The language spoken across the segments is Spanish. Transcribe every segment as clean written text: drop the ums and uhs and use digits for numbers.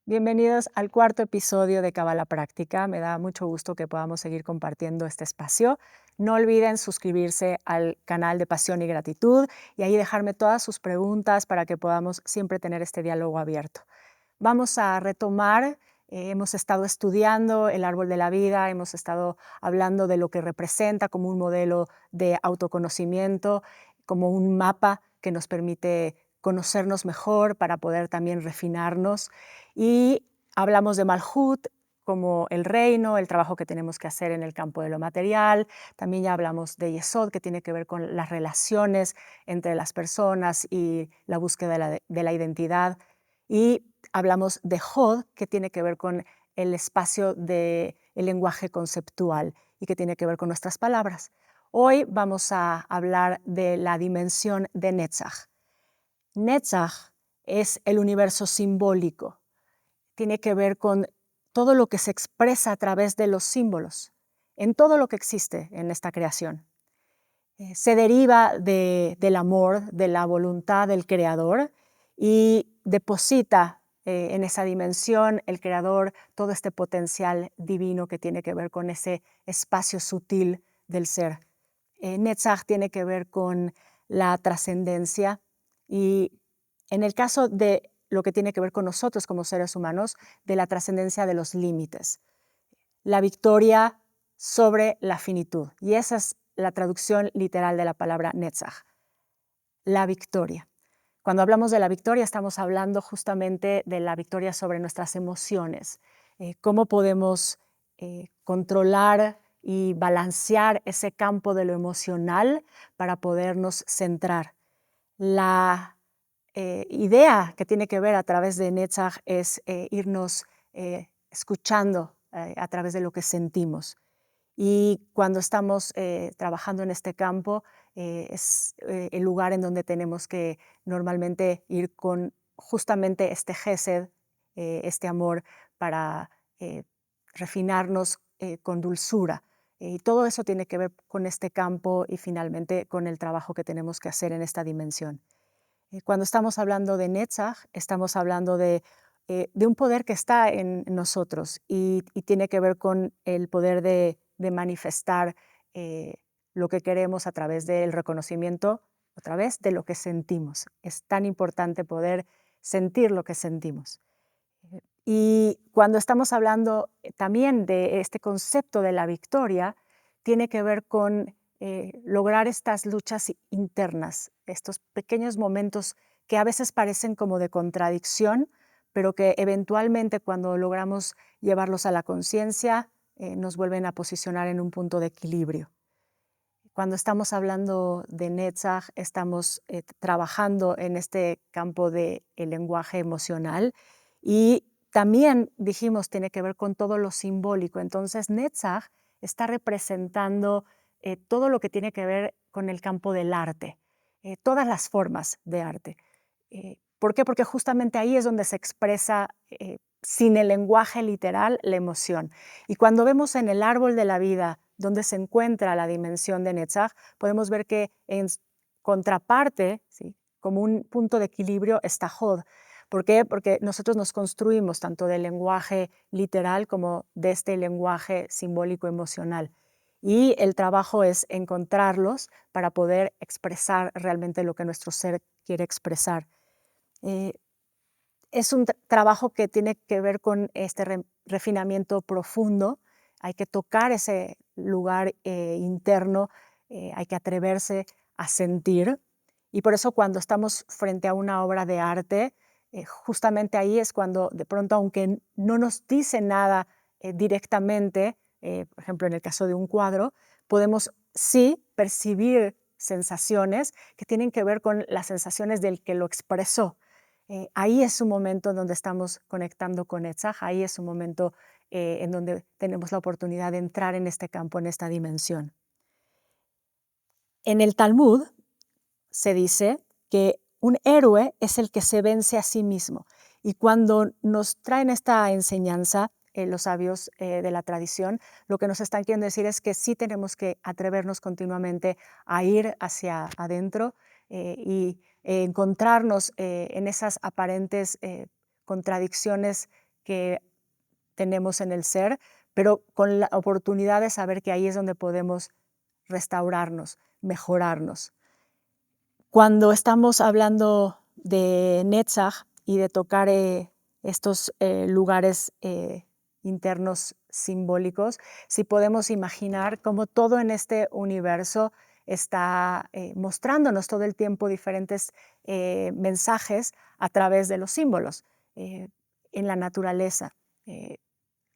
Bienvenidos al cuarto episodio de Cábala Práctica. Me da mucho gusto que podamos seguir compartiendo este espacio. No olviden suscribirse al canal de Pasión y Gratitud y ahí dejarme todas sus preguntas para que podamos siempre tener este diálogo abierto. Vamos a retomar, hemos estado estudiando el árbol de la vida, hemos estado hablando de lo que representa como un modelo de autoconocimiento, como un mapa que nos permite conocernos mejor para poder también refinarnos. Y hablamos de Malhut como el reino, el trabajo que tenemos que hacer en el campo de lo material. También ya hablamos de Yesod, que tiene que ver con las relaciones entre las personas y la búsqueda de la identidad. Y hablamos de Hod, que tiene que ver con el espacio del lenguaje conceptual y que tiene que ver con nuestras palabras. Hoy vamos a hablar de la dimensión de Netzach. Netzach es el universo simbólico. Tiene que ver con todo lo que se expresa a través de los símbolos, en todo lo que existe en esta creación. Se deriva del amor, de la voluntad del Creador y deposita en esa dimensión el Creador todo este potencial divino que tiene que ver con ese espacio sutil del ser. Netzach tiene que ver con la trascendencia y en el caso de lo que tiene que ver con nosotros como seres humanos, de la trascendencia de los límites. La victoria sobre la finitud. Y esa es la traducción literal de la palabra Netzach, la victoria. Cuando hablamos de la victoria, estamos hablando justamente de la victoria sobre nuestras emociones. Cómo podemos controlar y balancear ese campo de lo emocional para podernos centrar. La idea que tiene que ver a través de Netzach es irnos escuchando a través de lo que sentimos. Y cuando estamos trabajando en este campo, es el lugar en donde tenemos que normalmente ir con justamente este gesed, este amor para refinarnos con dulzura. Y todo eso tiene que ver con este campo y finalmente con el trabajo que tenemos que hacer en esta dimensión. Cuando estamos hablando de Netzach, estamos hablando de un poder que está en nosotros y tiene que ver con el poder de manifestar lo que queremos a través del reconocimiento, a través de lo que sentimos. Es tan importante poder sentir lo que sentimos. Y cuando estamos hablando también de este concepto de la victoria, tiene que ver con lograr estas luchas internas, estos pequeños momentos que a veces parecen como de contradicción, pero que eventualmente cuando logramos llevarlos a la conciencia, nos vuelven a posicionar en un punto de equilibrio. Cuando estamos hablando de Netzach, estamos trabajando en este campo del lenguaje emocional y también dijimos tiene que ver con todo lo simbólico. Entonces, Netzach está representando todo lo que tiene que ver con el campo del arte, todas las formas de arte. ¿Por qué? Porque justamente ahí es donde se expresa sin el lenguaje literal la emoción. Y cuando vemos en el árbol de la vida donde se encuentra la dimensión de Netzach, podemos ver que en contraparte, ¿sí?, como un punto de equilibrio, está Hod. ¿Por qué? Porque nosotros nos construimos tanto del lenguaje literal como de este lenguaje simbólico emocional. Y el trabajo es encontrarlos para poder expresar realmente lo que nuestro ser quiere expresar. Eh, es un trabajo que tiene que ver con este refinamiento profundo. Hay que tocar ese lugar interno, hay que atreverse a sentir. Y por eso cuando estamos frente a una obra de arte, justamente ahí es cuando de pronto, aunque no nos dice nada directamente, por ejemplo en el caso de un cuadro, podemos sí percibir sensaciones que tienen que ver con las sensaciones del que lo expresó. Ahí es un momento en donde estamos conectando con Netzach, ahí es un momento en donde tenemos la oportunidad de entrar en este campo, en esta dimensión. En el Talmud se dice que un héroe es el que se vence a sí mismo. Y cuando nos traen esta enseñanza, los sabios de la tradición, lo que nos están queriendo decir es que sí tenemos que atrevernos continuamente a ir hacia adentro y encontrarnos en esas aparentes contradicciones que tenemos en el ser, pero con la oportunidad de saber que ahí es donde podemos restaurarnos, mejorarnos. Cuando estamos hablando de Netzach y de tocar estos lugares internos simbólicos, si podemos imaginar cómo todo en este universo está mostrándonos todo el tiempo diferentes mensajes a través de los símbolos en la naturaleza. Eh,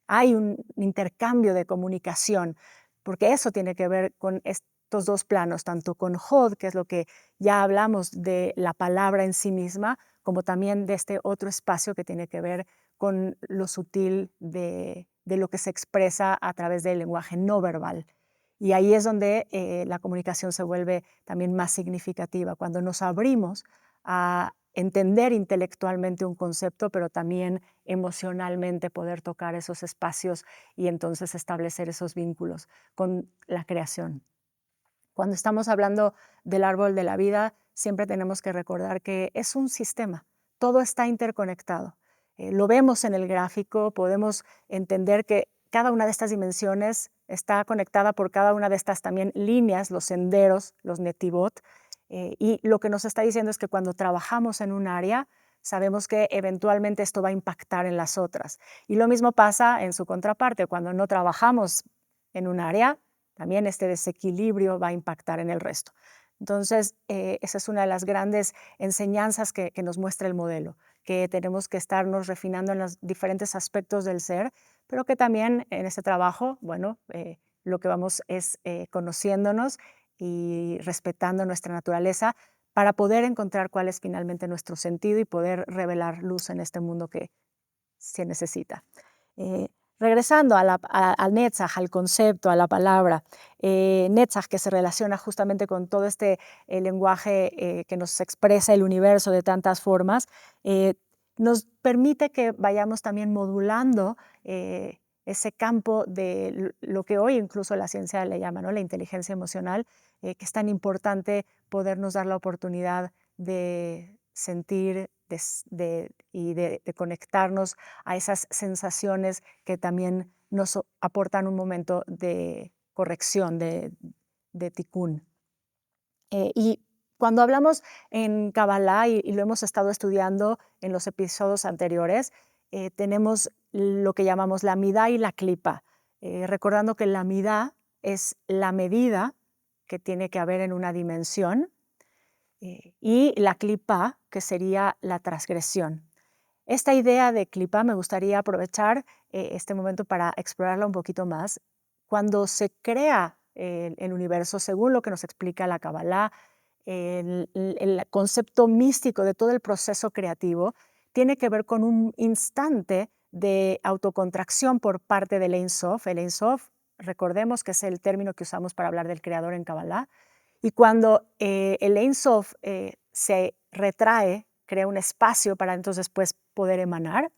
Hay un intercambio de comunicación, porque eso tiene que ver con estos dos planos, tanto con Hod, que es lo que ya hablamos de la palabra en sí misma, como también de este otro espacio que tiene que ver con lo sutil de lo que se expresa a través del lenguaje no verbal. Y ahí es donde la comunicación se vuelve también más significativa, cuando nos abrimos a entender intelectualmente un concepto, pero también emocionalmente poder tocar esos espacios y entonces establecer esos vínculos con la creación. Cuando estamos hablando del árbol de la vida, siempre tenemos que recordar que es un sistema, todo está interconectado. Lo vemos en el gráfico, podemos entender que cada una de estas dimensiones está conectada por cada una de estas también líneas, los senderos, los netivot, y lo que nos está diciendo es que cuando trabajamos en un área, sabemos que eventualmente esto va a impactar en las otras. Y lo mismo pasa en su contraparte, cuando no trabajamos en un área, también este desequilibrio va a impactar en el resto. Entonces, esa es una de las grandes enseñanzas que nos muestra el modelo, que tenemos que estarnos refinando en los diferentes aspectos del ser, pero que también en este trabajo, bueno, lo que vamos es conociéndonos y respetando nuestra naturaleza para poder encontrar cuál es finalmente nuestro sentido y poder revelar luz en este mundo que se necesita. Eh, Regresando al Netzach, al concepto, a la palabra, Netzach, que se relaciona justamente con todo este lenguaje que nos expresa el universo de tantas formas, nos permite que vayamos también modulando ese campo de lo que hoy incluso la ciencia le llama, ¿no?, la inteligencia emocional, que es tan importante podernos dar la oportunidad de sentir y de conectarnos a esas sensaciones que también nos aportan un momento de corrección, de tikkun. Y cuando hablamos en Kabbalah, y lo hemos estado estudiando en los episodios anteriores, tenemos lo que llamamos la midá y la klipa, recordando que la midá es la medida que tiene que haber en una dimensión, y la klipa, que sería la transgresión. Esta idea de klipa me gustaría aprovechar este momento para explorarla un poquito más. Cuando se crea el universo, según lo que nos explica la Kabbalah, el concepto místico de todo el proceso creativo tiene que ver con un instante de autocontracción por parte del Ein Sof. El Ein Sof, recordemos que es el término que usamos para hablar del creador en Kabbalah, y cuando el Ein Sof se retrae, crea un espacio para entonces después poder emanar.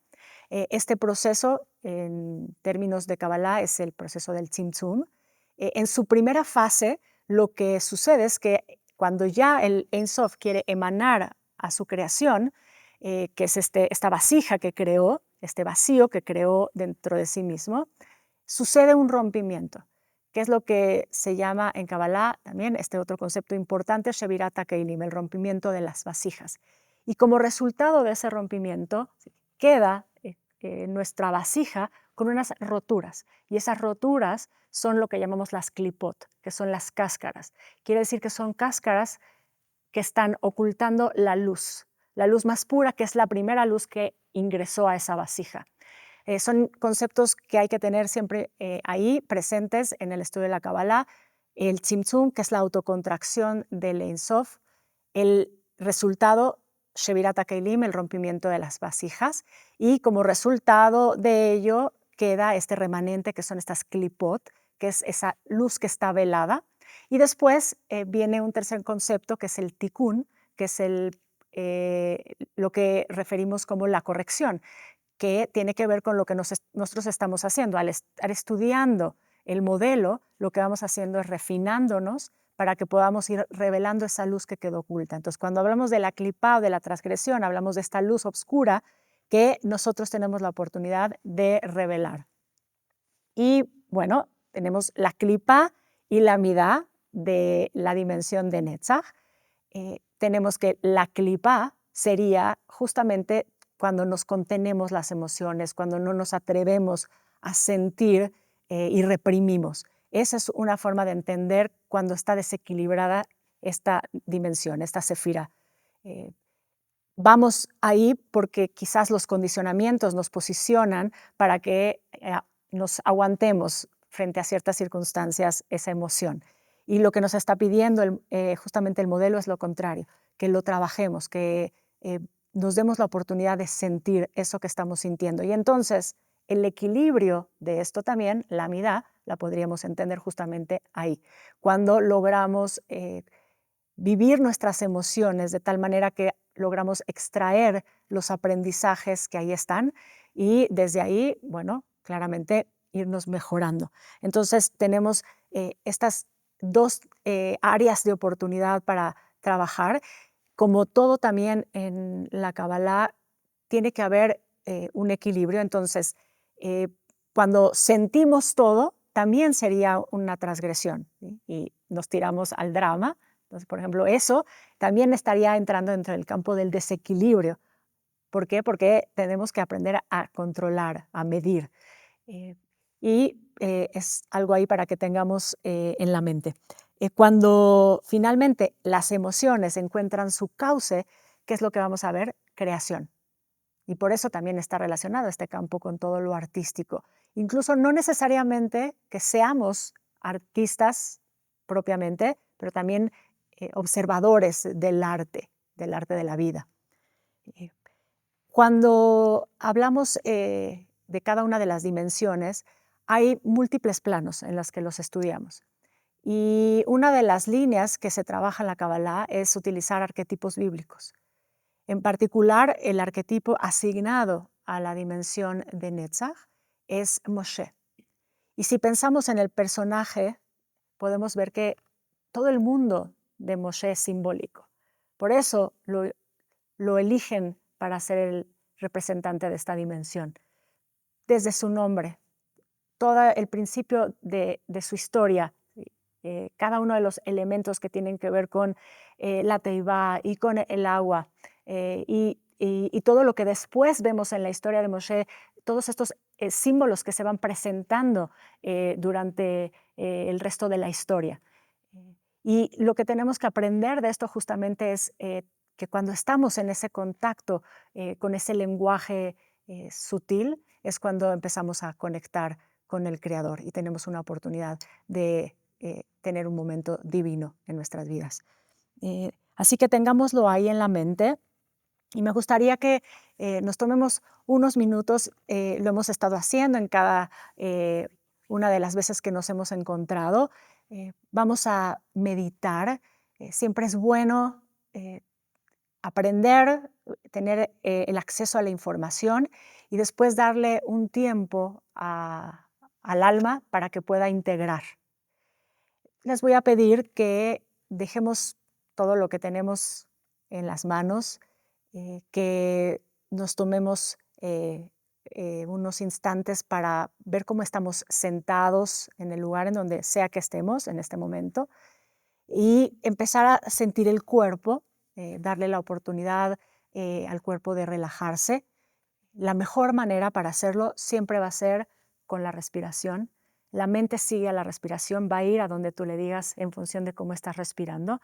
Este proceso, en términos de Kabbalah, es el proceso del Tzimtzum. En su primera fase, lo que sucede es que cuando ya el Ein Sof quiere emanar a su creación, que es esta vasija que creó, este vacío que creó dentro de sí mismo, sucede un rompimiento, que es lo que se llama en Kabbalah también este otro concepto importante, Shevirat HaKeilim, el rompimiento de las vasijas. Y como resultado de ese rompimiento, queda nuestra vasija con unas roturas, y esas roturas son lo que llamamos las klipot, que son las cáscaras. Quiere decir que son cáscaras que están ocultando la luz más pura, que es la primera luz que ingresó a esa vasija. Son conceptos que hay que tener siempre ahí presentes en el estudio de la Kabbalah. El Tzimtzum, que es la autocontracción del Ein Sof, el resultado, Shevirat HaKeilim, el rompimiento de las vasijas, y como resultado de ello queda este remanente que son estas klipot, que es esa luz que está velada, y después viene un tercer concepto que es el tikkun, que es lo que referimos como la corrección, que tiene que ver con lo que nosotros estamos haciendo. Al estar estudiando el modelo, lo que vamos haciendo es refinándonos para que podamos ir revelando esa luz que quedó oculta. Entonces, cuando hablamos de la clipa o de la transgresión, hablamos de esta luz oscura que nosotros tenemos la oportunidad de revelar. Y bueno, tenemos la klipa y la midá de la dimensión de Netzach. Tenemos que la klipa sería justamente cuando nos contenemos las emociones, cuando no nos atrevemos a sentir y reprimimos. Esa es una forma de entender cuando está desequilibrada esta dimensión, esta sefira. Vamos ahí porque quizás los condicionamientos nos posicionan para que nos aguantemos frente a ciertas circunstancias esa emoción. Y lo que nos está pidiendo justamente el modelo es lo contrario, que lo trabajemos, que nos demos la oportunidad de sentir eso que estamos sintiendo. Y entonces el equilibrio de esto también, la midá, la podríamos entender justamente ahí, cuando logramos vivir nuestras emociones de tal manera que logramos extraer los aprendizajes que ahí están y desde ahí, bueno, claramente irnos mejorando. Entonces tenemos estas dos áreas de oportunidad para trabajar. Como todo también en la Kabbalah, tiene que haber un equilibrio. Entonces, cuando sentimos todo, también sería una transgresión, ¿sí? Y nos tiramos al drama. Entonces, por ejemplo, eso también estaría entrando dentro del campo del desequilibrio. ¿Por qué? Porque tenemos que aprender a controlar, a medir. Eh, es algo ahí para que tengamos en la mente. Cuando finalmente las emociones encuentran su cauce, ¿qué es lo que vamos a ver? Creación. Y por eso también está relacionado este campo con todo lo artístico. Incluso no necesariamente que seamos artistas propiamente, pero también observadores del arte de la vida. Eh, Cuando hablamos de cada una de las dimensiones, hay múltiples planos en los que los estudiamos. Y una de las líneas que se trabaja en la Kabbalah es utilizar arquetipos bíblicos. En particular, el arquetipo asignado a la dimensión de Netzach es Moshe. Y si pensamos en el personaje, podemos ver que todo el mundo de Moshe es simbólico. Por eso lo eligen para ser el representante de esta dimensión. Desde su nombre, todo el principio de su historia, cada uno de los elementos que tienen que ver con la teivá y con el agua, y todo lo que después vemos en la historia de Moshe, todos estos símbolos que se van presentando durante el resto de la historia. Y lo que tenemos que aprender de esto justamente es que cuando estamos en ese contacto con ese lenguaje sutil, es cuando empezamos a conectar con el Creador y tenemos una oportunidad de tener un momento divino en nuestras vidas. Así que tengámoslo ahí en la mente y me gustaría que nos tomemos unos minutos, lo hemos estado haciendo en cada una de las veces que nos hemos encontrado. Vamos a meditar. Siempre es bueno aprender, tener el acceso a la información y después darle un tiempo al alma para que pueda integrar. Les voy a pedir que dejemos todo lo que tenemos en las manos, que nos tomemos unos instantes para ver cómo estamos sentados en el lugar en donde sea que estemos en este momento y empezar a sentir el cuerpo, darle la oportunidad al cuerpo de relajarse. La mejor manera para hacerlo siempre va a ser con la respiración. La mente sigue a la respiración, va a ir a donde tú le digas en función de cómo estás respirando.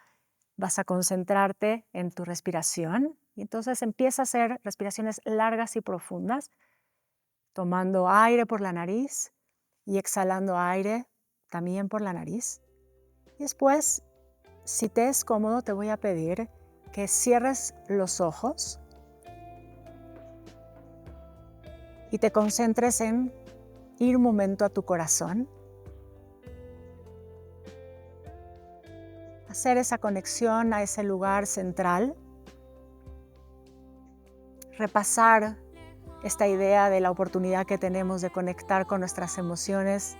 Vas a concentrarte en tu respiración y entonces empieza a hacer respiraciones largas y profundas, tomando aire por la nariz y exhalando aire también por la nariz. Y después, si te es cómodo, te voy a pedir que cierres los ojos y te concentres en ir un momento a tu corazón, hacer esa conexión a ese lugar central, repasar esta idea de la oportunidad que tenemos de conectar con nuestras emociones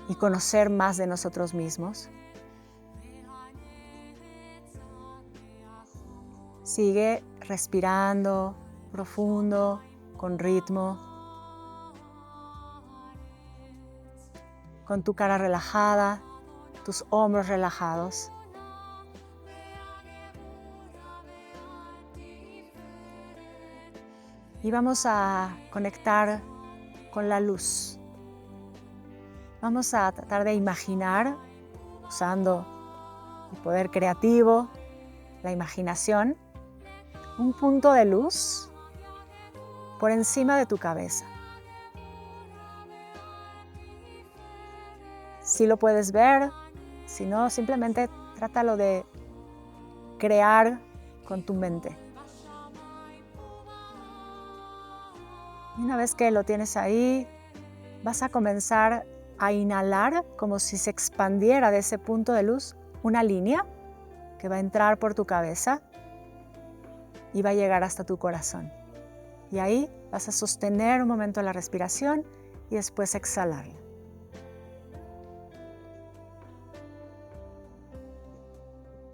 y conocer más de nosotros mismos. Sigue respirando profundo, con ritmo, con tu cara relajada, tus hombros relajados. Y vamos a conectar con la luz. Vamos a tratar de imaginar, usando el poder creativo, la imaginación, un punto de luz por encima de tu cabeza. Si lo puedes ver, si no, simplemente trátalo de crear con tu mente. Y una vez que lo tienes ahí, vas a comenzar a inhalar como si se expandiera de ese punto de luz una línea que va a entrar por tu cabeza y va a llegar hasta tu corazón. Y ahí vas a sostener un momento la respiración y después exhalarla.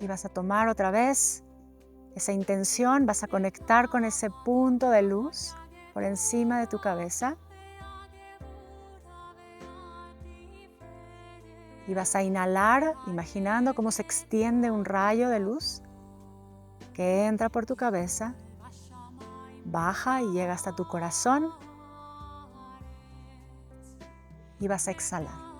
Y vas a tomar otra vez esa intención, vas a conectar con ese punto de luz por encima de tu cabeza. Y vas a inhalar, imaginando cómo se extiende un rayo de luz que entra por tu cabeza, baja y llega hasta tu corazón. Y vas a exhalar.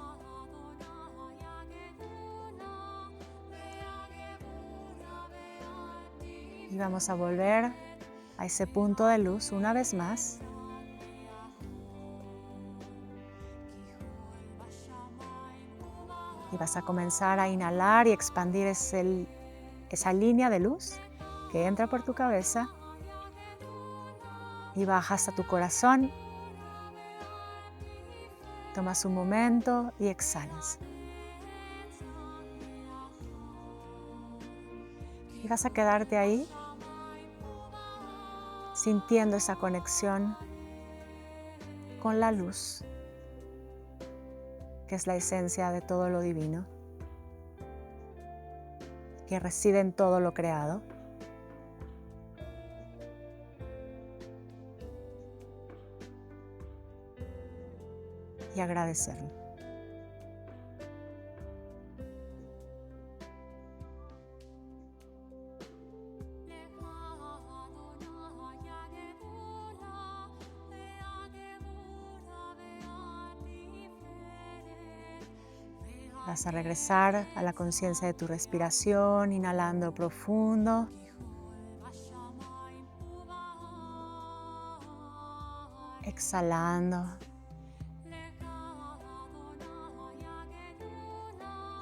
Y vamos a volver a ese punto de luz una vez más. Y vas a comenzar a inhalar y expandir esa línea de luz que entra por tu cabeza y baja hasta tu corazón. Tomas un momento y exhalas. Y vas a quedarte ahí sintiendo esa conexión con la luz, que es la esencia de todo lo divino, que reside en todo lo creado. Y agradecerlo. Vas a regresar a la conciencia de tu respiración, inhalando profundo. Exhalando.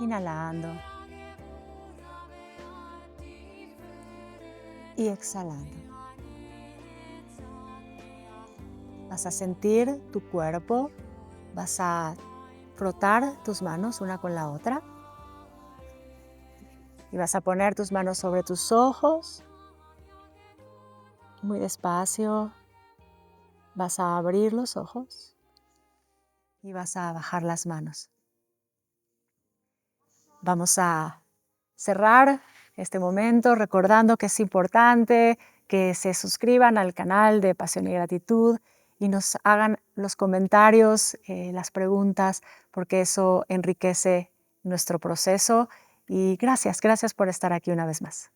Inhalando. Y exhalando. Vas a sentir tu cuerpo. Vas a frotar tus manos una con la otra. Y vas a poner tus manos sobre tus ojos. Muy despacio. Vas a abrir los ojos. Y vas a bajar las manos. Vamos a cerrar este momento recordando que es importante que se suscriban al canal de Pasión y Gratitud y nos hagan los comentarios, las preguntas, porque eso enriquece nuestro proceso. Y gracias por estar aquí una vez más.